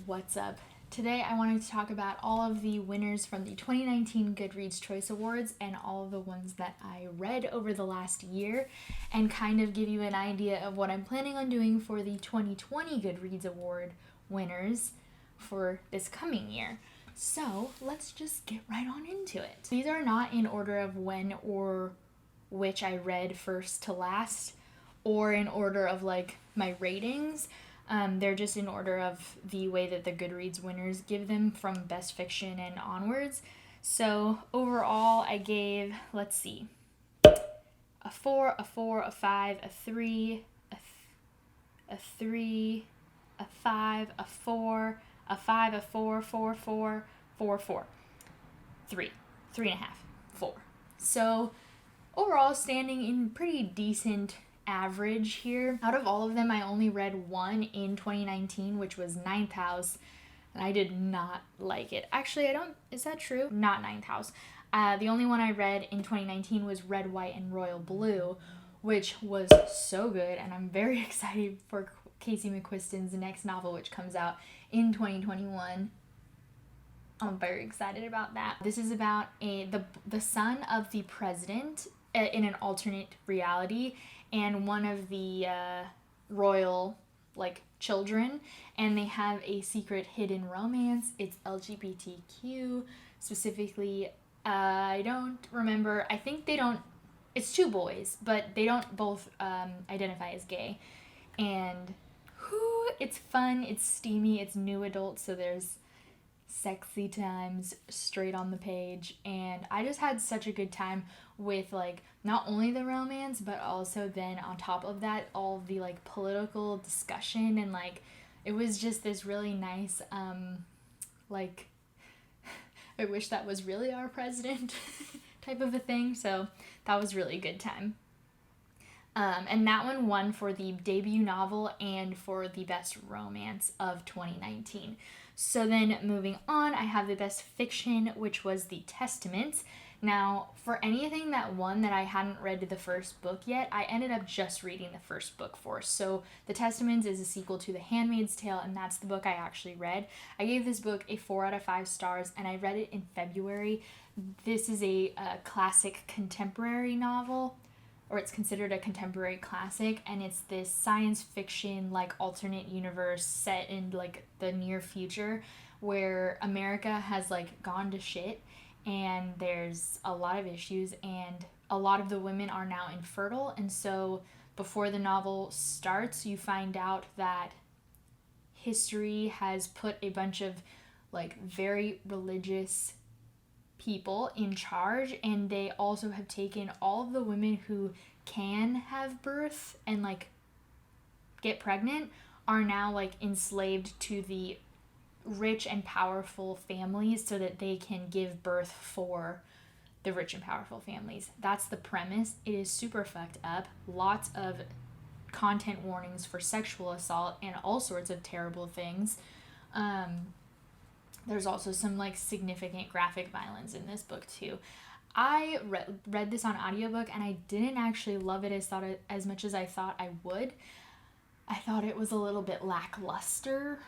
What's up? Today I wanted to talk about all of the winners from the 2019 Goodreads Choice Awards and all of the ones that I read over the last year, and kind of give you an idea of what I'm planning on doing for the 2020 Goodreads Award winners for this coming year. So let's just get right on into it. These are not in order of when or which I read first to last, or in order of like my ratings. They're just in order of the way that the Goodreads winners give them from best fiction and onwards. So overall, I gave, let's see, a 4, a 4, a 5, a 3, a 3, a 5, a 4, a 5, a 4, 4, 4, 4, 4, 3, 3.5, 4. So overall, standing in pretty decent average here. Out of all of them, I only read one in 2019, which was Ninth House, and I did not like it. Actually, is that true? Not Ninth House. The only one I read in 2019 was Red, White, and Royal Blue, which was so good, and I'm very excited for Casey McQuiston's next novel, which comes out in 2021. I'm very excited about that. This is about the son of the president in an alternate reality, and one of the royal children, and they have a secret hidden romance. It's LGBTQ, specifically. I don't remember. I think it's two boys, but they don't both identify as gay. And it's fun, it's steamy, it's new adult, so there's sexy times straight on the page, and I just had such a good time with not only the romance, but also then on top of that all of the political discussion, and it was just this really nice I wish that was really our president type of a thing. So that was really a good time. And that one won for the debut novel and for the best romance of 2019. So then moving on, I have the best fiction, which was The Testaments. Now, for anything that won that I hadn't read the first book yet, I ended up just reading the first book for. So The Testaments is a sequel to The Handmaid's Tale, and that's the book I actually read. I gave this book a 4 out of 5 stars, and I read it in February. This is a classic contemporary novel, or it's considered a contemporary classic, and it's this science fiction alternate universe set in the near future where America has gone to shit, and there's a lot of issues, and a lot of the women are now infertile. And so before the novel starts, you find out that history has put a bunch of very religious people in charge, and they also have taken all of the women who can have birth and get pregnant are now enslaved to the rich and powerful families so that they can give birth for the rich and powerful families. That's the premise. It is super fucked up. Lots of content warnings for sexual assault and all sorts of terrible things. There's also some significant graphic violence in this book too. I read this on audiobook, and I didn't actually love it as much as I thought I would. I thought it was a little bit lackluster.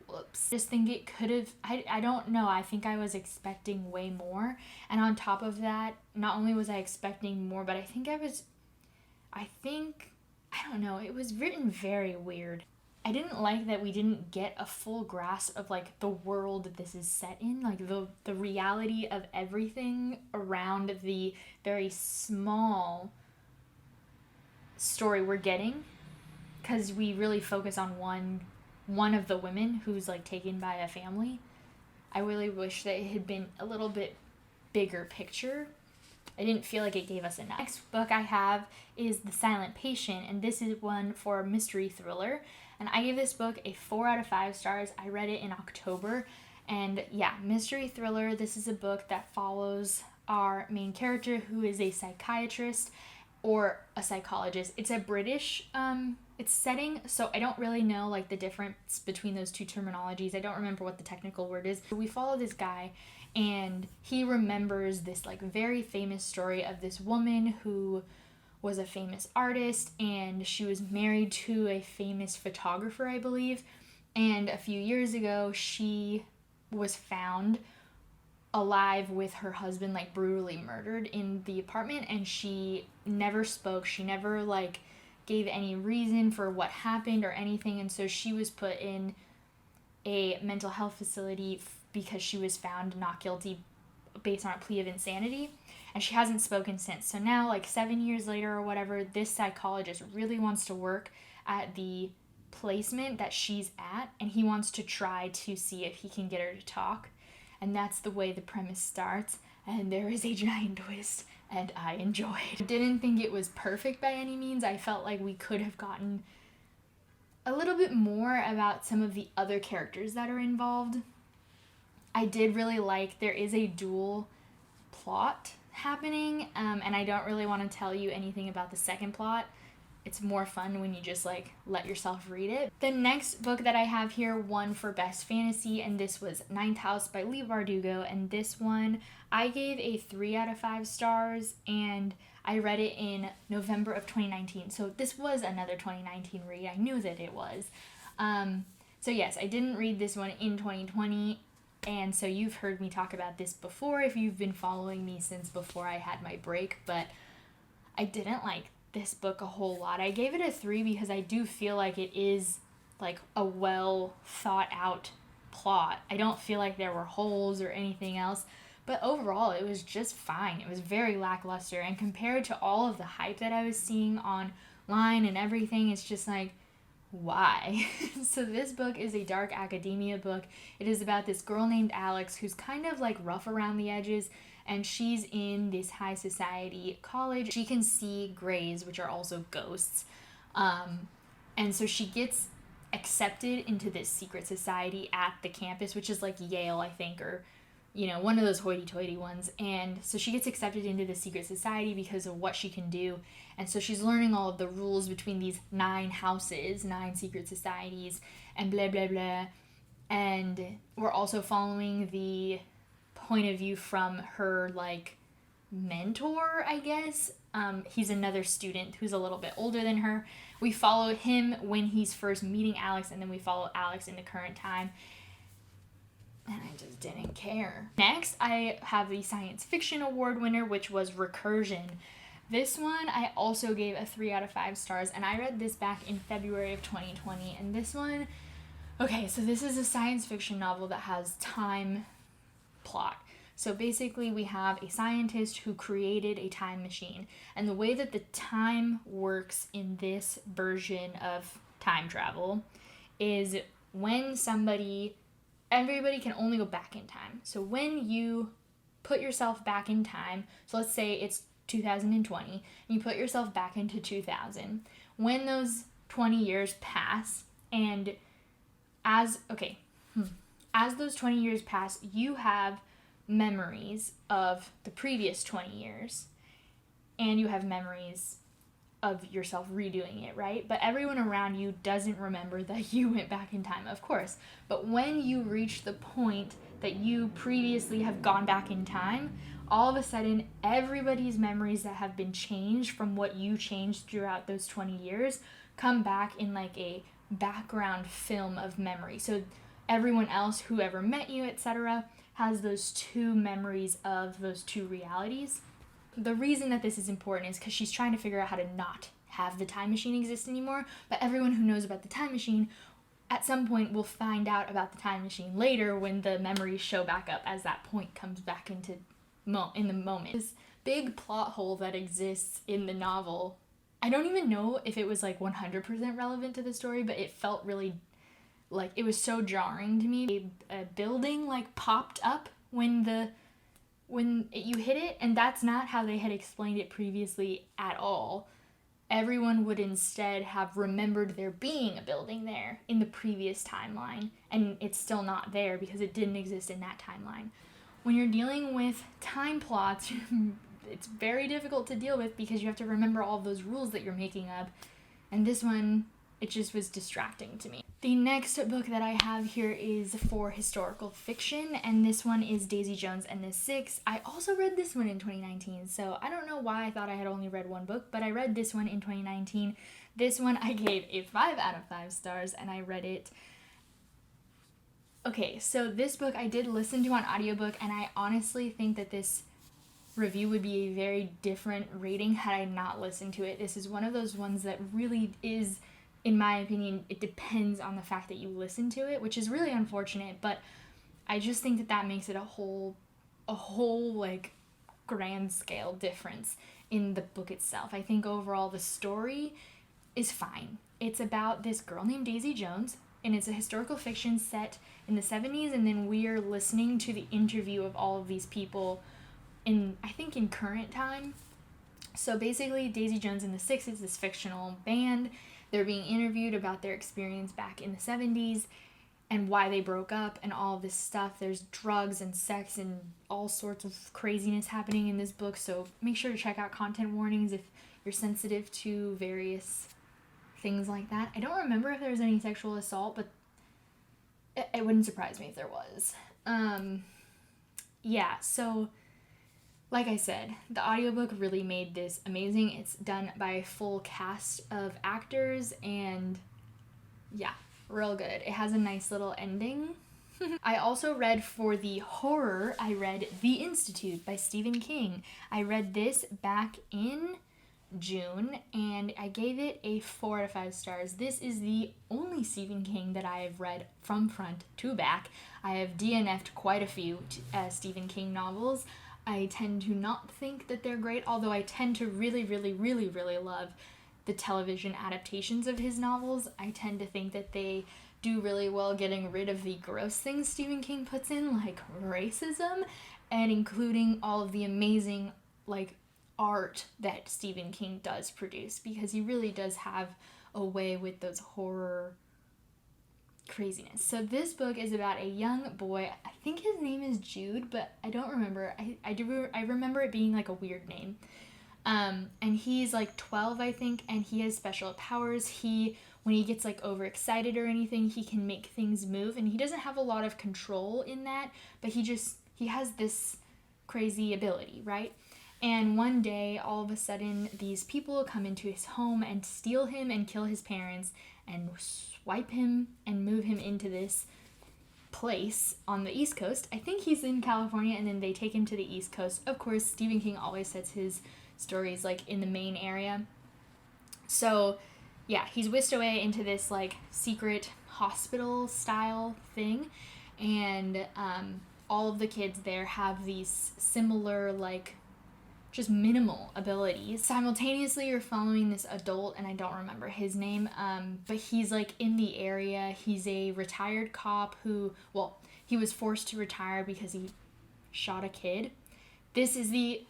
Whoops. I just think it could have, I don't know, I think I was expecting way more. And on top of that, not only was I expecting more, but I don't know, it was written very weird. I didn't like that we didn't get a full grasp of the world that this is set in, the reality of everything around the very small story we're getting, because we really focus on one of the women who's taken by a family. I really wish that it had been a little bit bigger picture. I didn't feel like it gave us enough. Next book I have is The Silent Patient, and this is one for a mystery thriller. And I gave this book a 4 out of 5 stars. I read it in October. And yeah, mystery thriller. This is a book that follows our main character, who is a psychiatrist or a psychologist. It's a British it's setting, so I don't really know the difference between those two terminologies. I don't remember what the technical word is. We follow this guy, and he remembers this very famous story of this woman who was a famous artist, and she was married to a famous photographer, I believe, And a few years ago, she was found alive with her husband, like brutally murdered in the apartment, and she never spoke. She never like gave any reason for what happened or anything, and so she was put in a mental health facility because she was found not guilty based on a plea of insanity, and she hasn't spoken since. So now, like 7 years later or whatever, this psychologist really wants to work at the placement that she's at, and he wants to try to see if he can get her to talk. And that's the way the premise starts, and there is a giant twist, and I enjoyed. I didn't think it was perfect by any means. I felt like we could have gotten a little bit more about some of the other characters that are involved. I did really like there is a dual plot happening, and I don't really want to tell you anything about the second plot. It's more fun when you just like let yourself read it. The next book that I have here won for Best Fantasy, and this was Ninth House by Leigh Bardugo, and this one I gave a 3 out of 5 stars, and I read it in November of 2019. So this was another 2019 read. I knew that it was. So yes, I didn't read this one in 2020, and so you've heard me talk about this before if you've been following me since before I had my break, but I didn't like this book a whole lot. I gave it a 3 because I do feel like it is like a well thought out plot. I don't feel like there were holes or anything else, but overall it was just fine. It was very lackluster, and compared to all of the hype that I was seeing online and everything, it's just like, why? So this book is a dark academia book. It is about this girl named Alex who's kind of like rough around the edges, and she's in this high society college. She can see greys, which are also ghosts. And so she gets accepted into this secret society at the campus, which is like Yale, I think, or, you know, one of those hoity-toity ones. And so she gets accepted into the secret society because of what she can do. And so she's learning all of the rules between these 9 houses, 9 secret societies, and blah, blah, blah. And we're also following the point of view from her like mentor, I guess. He's another student who's a little bit older than her. We follow him when he's first meeting Alex, and then we follow Alex in the current time, and I just didn't care. Next, I have the Science Fiction Award winner, which was Recursion. This one I also gave a 3 out of 5 stars, and I read this back in February of 2020, and this one, okay, so this is a science fiction novel that has time plot. So basically we have a scientist who created a time machine, and the way that the time works in this version of time travel is when everybody can only go back in time. So when you put yourself back in time, so let's say it's 2020, and you put yourself back into 2000, when those 20 years pass, and as those 20 years pass, you have memories of the previous 20 years, and you have memories of yourself redoing it, right? But everyone around you doesn't remember that you went back in time, of course. But when you reach the point that you previously have gone back in time, all of a sudden everybody's memories that have been changed from what you changed throughout those 20 years come back in like a background film of memory. So everyone else who ever met you, etc., has those 2 memories of those 2 realities. The reason that this is important is because she's trying to figure out how to not have the time machine exist anymore, but everyone who knows about the time machine at some point will find out about the time machine later when the memories show back up as that point comes back into in the moment. This big plot hole that exists in the novel, I don't even know if it was like 100% relevant to the story, but it felt really like it was so jarring to me. A building like popped up when you hit it, and that's not how they had explained it previously at all. Everyone would instead have remembered there being a building there in the previous timeline, and it's still not there because it didn't exist in that timeline. When you're dealing with time plots, it's very difficult to deal with because you have to remember all of those rules that you're making up, and this one, it just was distracting to me. The next book that I have here is for historical fiction, and this one is Daisy Jones and the Six. I also read this one in 2019, so I don't know why I thought I had only read one book, but I read this one in 2019. This one I gave a 5 out of 5 stars, and I read it Okay, so this book I did listen to on audiobook, and I honestly think that this review would be a very different rating had I not listened to it. This is one of those ones that really is, in my opinion, it depends on the fact that you listen to it, which is really unfortunate, but I just think that that makes it a whole like grand scale difference in the book itself. I think overall the story is fine. It's about this girl named Daisy Jones, and it's a historical fiction set in the 70s, and then we're listening to the interview of all of these people in, I think, in current time. So basically, Daisy Jones and the Six is this fictional band. They're being interviewed about their experience back in the 70s and why they broke up and all of this stuff. There's drugs and sex and all sorts of craziness happening in this book, so make sure to check out content warnings if you're sensitive to various things like that. I don't remember if there was any sexual assault, but it wouldn't surprise me if there was. Yeah, so like I said, the audiobook really made this amazing. It's done by a full cast of actors, and yeah, real good. It has a nice little ending. I also read, for the horror, I read The Institute by Stephen King. I read this back in June, and I gave it a 4 out of 5 stars. This is the only Stephen King that I have read from front to back. I have DNF'd quite a few Stephen King novels. I tend to not think that they're great, although I tend to really, really, really, really love the television adaptations of his novels. I tend to think that they do really well getting rid of the gross things Stephen King puts in, like racism, and including all of the amazing, like, art that Stephen King does produce, because he really does have a way with those horror craziness. So this book is about a young boy. I think his name is Jude, but I don't remember. I remember it being like a weird name. And he's like 12, I think, and he has special powers. When he gets like overexcited or anything, he can make things move, and he doesn't have a lot of control in that, but he has this crazy ability, right? And one day, all of a sudden, these people come into his home and steal him and kill his parents and swipe him and move him into this place on the East Coast. I think he's in California, and then they take him to the East Coast. Of course, Stephen King always sets his stories like in the main area. So, yeah, he's whisked away into this like secret hospital style thing, and all of the kids there have these similar like just minimal abilities. Simultaneously, you're following this adult, and I don't remember his name, but he's like in the area. He's a retired cop who, well, he was forced to retire because he shot a kid. This is the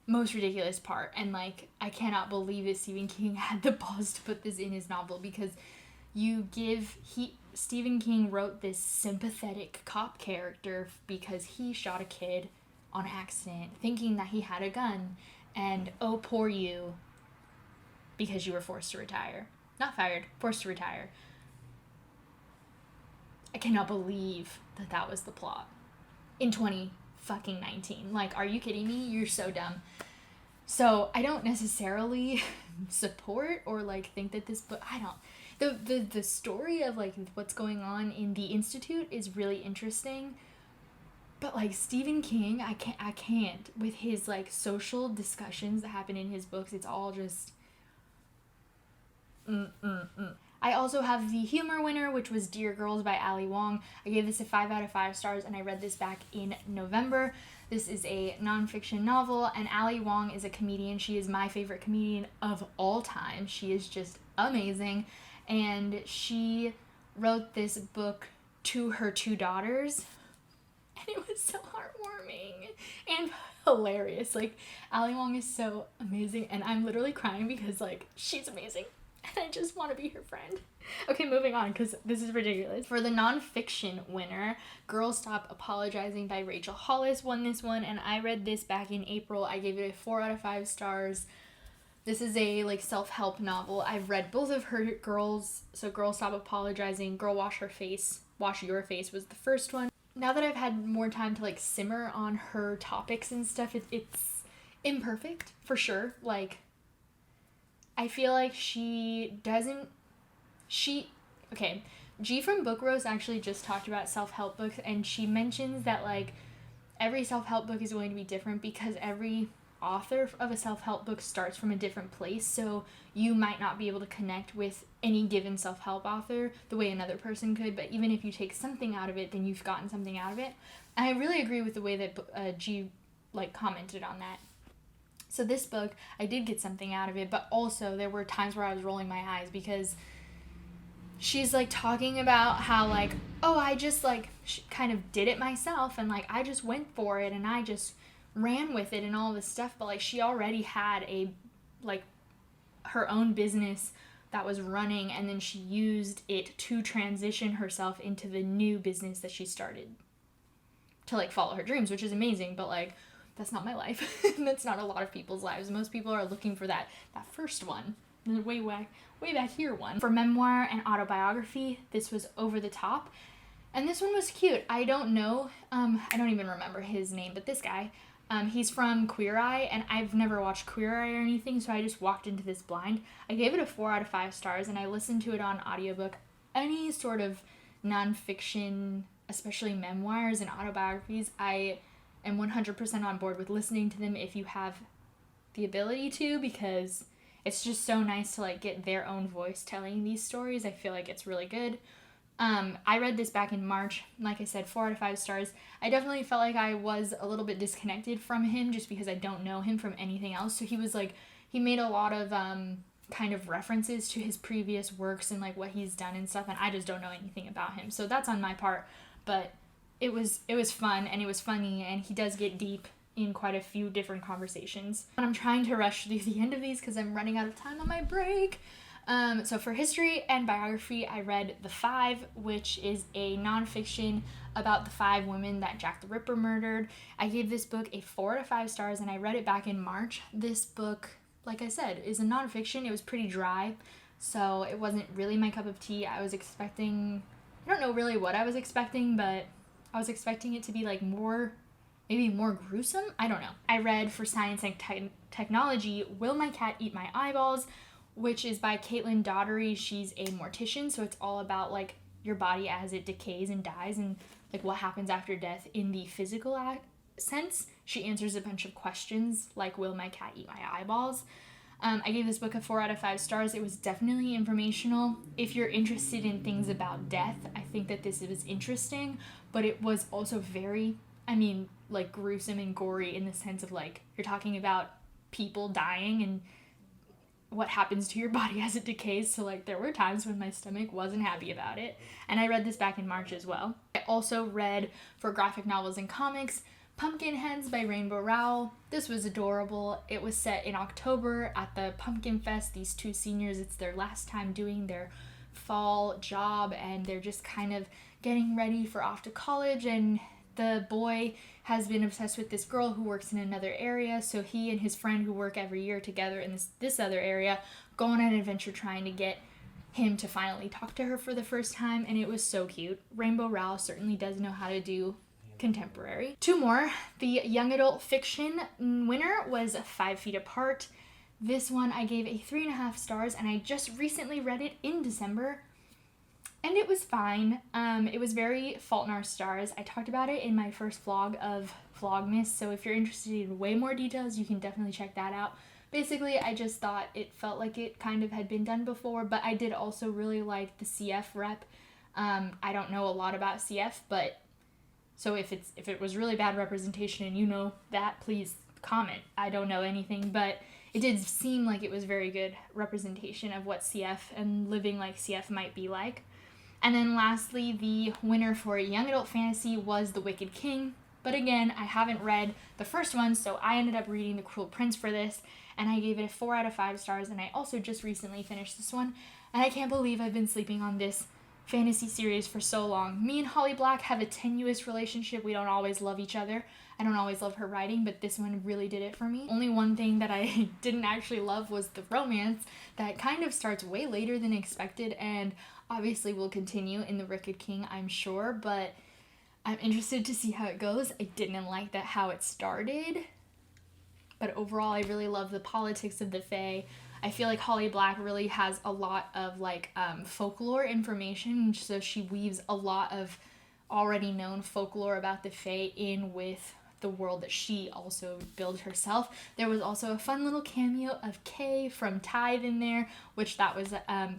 most ridiculous part, and like, I cannot believe that Stephen King had the balls to put this in his novel, because Stephen King wrote this sympathetic cop character because he shot a kid on accident, thinking that he had a gun, and oh, poor you, because you were forced to retire. Not fired, forced to retire. I cannot believe that that was the plot in 2019. Like, are you kidding me? You're so dumb. So I don't necessarily support or like think that this book, I don't, the story of like what's going on in the Institute is really interesting. But like Stephen King, I can't with his like social discussions that happen in his books. It's all just I also have the humor winner, which was Dear Girls by Ali Wong. I gave this a 5 out of 5 stars, and I read this back in November. This is a nonfiction novel, and Ali Wong is a comedian. She is my favorite comedian of all time. She is just amazing, and she wrote this book to her 2 daughters. And it was so heartwarming and hilarious. Like, Ali Wong is so amazing, and I'm literally crying because, like, she's amazing, and I just want to be her friend. Okay, moving on, because this is ridiculous. For the nonfiction winner, Girl Stop Apologizing by Rachel Hollis won this one, and I read this back in April. I gave it a 4 out of 5 stars. This is a, like, self-help novel. I've read both of her girls, so Girl Stop Apologizing, Girl Wash Your Face was the first one. Now that I've had more time to like simmer on her topics and stuff, it's imperfect for sure. Like, I feel like okay, G from Book Roast actually just talked about self-help books, and she mentions that like every self-help book is going to be different because every author of a self-help book starts from a different place, so you might not be able to connect with any given self-help author the way another person could, but even if you take something out of it, then you've gotten something out of it. And I really agree with the way that G like commented on that. So this book, I did get something out of it, but also there were times where I was rolling my eyes because she's like talking about how like, oh, I just like kind of did it myself, and like I just went for it and I just ran with it and all this stuff, but like she already had a like her own business that was running, and then she used it to transition herself into the new business that she started to like follow her dreams, which is amazing. But like that's not my life. That's not a lot of people's lives. Most people are looking for that first one, the way back here one. For memoir and autobiography, this was Over the Top, and this one was cute. I don't know, I don't even remember his name, but this guy, he's from Queer Eye, and I've never watched Queer Eye or anything, so I just walked into this blind. I gave it a 4 out of 5 stars, and I listened to it on audiobook. Any sort of nonfiction, especially memoirs and autobiographies, I am 100% on board with listening to them if you have the ability to, because it's just so nice to like get their own voice telling these stories. I feel like it's really good. I read this back in March. Like I said, 4 out of 5 stars. I definitely felt like I was a little bit disconnected from him just because I don't know him from anything else. So he was like, he made a lot of kind of references to his previous works and like what he's done and stuff, and I just don't know anything about him. So that's on my part, but it was fun and it was funny, and he does get deep in quite a few different conversations. And I'm trying to rush through the end of these because I'm running out of time on my break. So for history and biography, I read The Five, which is a nonfiction about the 5 women that Jack the Ripper murdered. I gave this book a 4 out of 5 stars, and I read it back in March. This book, like I said, is a nonfiction. It was pretty dry, so it wasn't really my cup of tea. I was expecting, I don't know really what I was expecting, but I was expecting it to be like maybe more gruesome. I don't know. I read for science and technology, Will My Cat Eat My Eyeballs, which is by Caitlin Daughtery. She's a mortician, so it's all about like your body as it decays and dies and like what happens after death in the physical sense. She answers a bunch of questions like, will my cat eat my eyeballs? I gave this book a 4 out of 5 stars. It was definitely informational. If you're interested in things about death, I think that this was interesting, but it was also very, like gruesome and gory in the sense of like you're talking about people dying and what happens to your body as it decays. So like there were times when my stomach wasn't happy about it, and I read this back in March as well. I also read for graphic novels and comics Pumpkin Heads by Rainbow Rowell. This was adorable. It was set in October at the Pumpkin Fest. These 2 seniors, it's their last time doing their fall job, and they're just kind of getting ready for off to college, and the boy has been obsessed with this girl who works in another area, so he and his friend who work every year together in this other area go on an adventure trying to get him to finally talk to her for the first time, and it was so cute. Rainbow Rowell certainly does know how to do contemporary. 2 more. The young adult fiction winner was 5 Feet Apart. This one I gave a 3.5 stars, and I just recently read it in December, and it was fine. It was very Fault in Our Stars. I talked about it in my first vlog of VLOGMAS, so if you're interested in way more details, you can definitely check that out. Basically, I just thought it felt like it kind of had been done before, but I did also really like the CF rep. I don't know a lot about CF, but so if it was really bad representation and you know that, please comment. I don't know anything, but it did seem like it was very good representation of what CF and living like CF might be like. And then lastly, the winner for young adult fantasy was The Wicked King. But again, I haven't read the first one, so I ended up reading The Cruel Prince for this, and I gave it a 4 out of 5 stars, and I also just recently finished this one, and I can't believe I've been sleeping on this fantasy series for so long. Me and Holly Black have a tenuous relationship. We don't always love each other. I don't always love her writing, but this one really did it for me. Only one thing that I didn't actually love was the romance that kind of starts way later than expected, and obviously will continue in The Wicked King, I'm sure, but I'm interested to see how it goes. I didn't like that how it started, but overall I really love the politics of the Fae. I feel like Holly Black really has a lot of like folklore information, so she weaves a lot of already known folklore about the Fae in with the world that she also built herself. There was also a fun little cameo of Kay from Tithe in there, which that was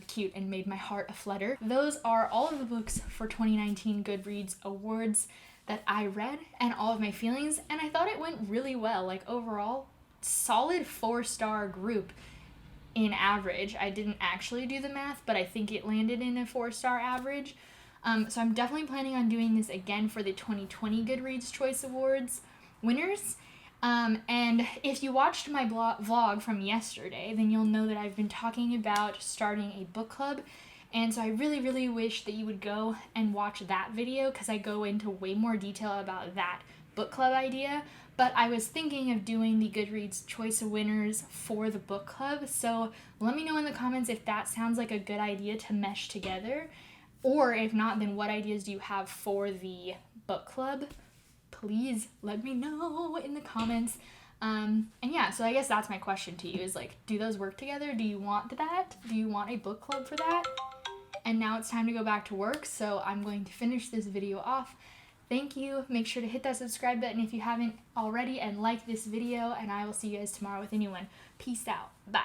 cute and made my heart aflutter. Those are all of the books for 2019 Goodreads Awards that I read and all of my feelings, and I thought it went really well. Like overall, solid 4-star group in average. I didn't actually do the math, but I think it landed in a 4-star average. So I'm definitely planning on doing this again for the 2020 Goodreads Choice Awards winners. And if you watched my vlog from yesterday, then you'll know that I've been talking about starting a book club. And so I really, really wish that you would go and watch that video, because I go into way more detail about that book club idea. But I was thinking of doing the Goodreads Choice of Winners for the book club. So let me know in the comments if that sounds like a good idea to mesh together. Or if not, then what ideas do you have for the book club? Please let me know in the comments. And yeah, so I guess that's my question to you is like, do those work together? Do you want that? Do you want a book club for that? And now it's time to go back to work, so I'm going to finish this video off. Thank you. Make sure to hit that subscribe button if you haven't already and like this video, and I will see you guys tomorrow with a new one. Peace out. Bye.